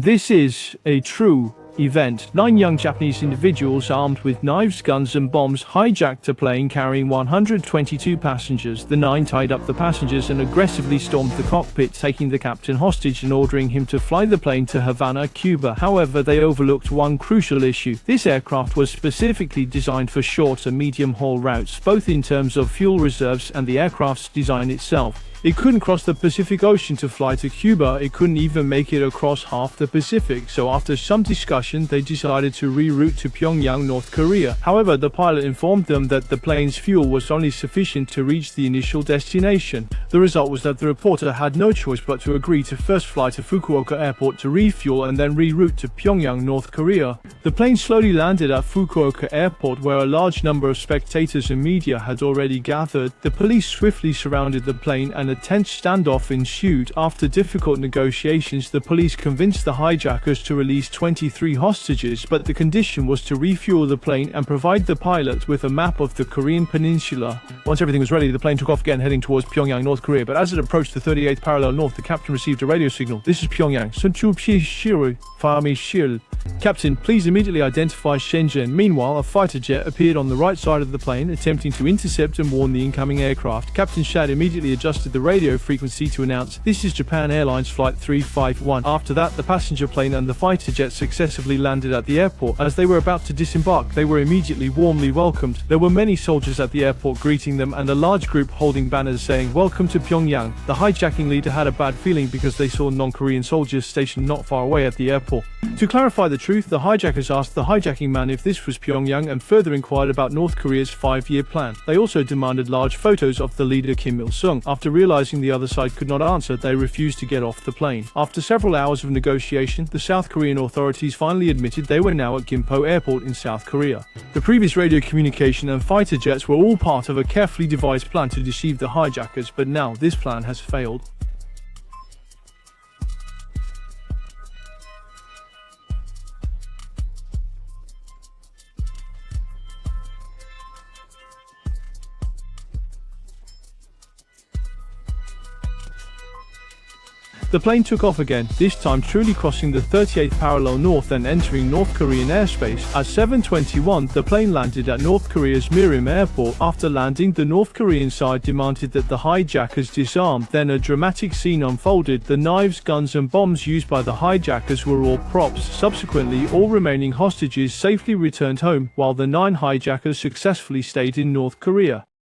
This is a true event. 9 young Japanese individuals armed with knives, guns and bombs hijacked a plane carrying 122 passengers. The 9 tied up the passengers and aggressively stormed the cockpit, taking the captain hostage and ordering him to fly the plane to Havana, Cuba. However, they overlooked one crucial issue. This aircraft was specifically designed for short and medium-haul routes, both in terms of fuel reserves and the aircraft's design itself. It couldn't cross the Pacific Ocean to fly to Cuba. It couldn't even make it across half the Pacific. So after some discussion, they decided to reroute to Pyongyang, North Korea. However, the pilot informed them that the plane's fuel was only sufficient to reach the initial destination. The result was that the reporter had no choice but to agree to first fly to Fukuoka airport to refuel and then reroute to Pyongyang, North Korea. The plane slowly landed at Fukuoka airport, where a large number of spectators and media had already gathered. The police swiftly surrounded the plane and a tense standoff ensued. After difficult negotiations, the police convinced the hijackers to release 23 hostages, but the condition was to refuel the plane and provide the pilot with a map of the Korean peninsula. Once everything was ready, the plane took off again, heading towards Pyongyang, North Korea, but as it approached the 38th parallel north, the captain received a radio signal. "This is Pyongyang. Captain, please immediately identify Shenzhen." Meanwhile, a fighter jet appeared on the right side of the plane, attempting to intercept and warn the incoming aircraft. Captain Shad immediately adjusted the radio frequency to announce, "This is Japan Airlines Flight 351. After that, the passenger plane and the fighter jet successively landed at the airport. As they were about to disembark, they were immediately warmly welcomed. There were many soldiers at the airport greeting them and a large group holding banners saying, "Welcome to Pyongyang." The hijacking leader had a bad feeling because they saw non-Korean soldiers stationed not far away at the airport. To clarify the truth, the hijackers asked the hijacking man if this was Pyongyang and further inquired about North Korea's 5-year plan. They also demanded large photos of the leader Kim Il-sung. After realizing the other side could not answer, they refused to get off the plane. After several hours of negotiation, the South Korean authorities finally admitted they were now at Gimpo Airport in South Korea. The previous radio communication and fighter jets were all part of a carefully devised plan to deceive the hijackers, but now this plan has failed. The plane took off again, this time truly crossing the 38th parallel north and entering North Korean airspace. At 7:21, the plane landed at North Korea's Mirim airport. After landing, the North Korean side demanded that the hijackers disarm. Then a dramatic scene unfolded. The knives, guns and bombs used by the hijackers were all props. Subsequently, all remaining hostages safely returned home, while the 9 hijackers successfully stayed in North Korea.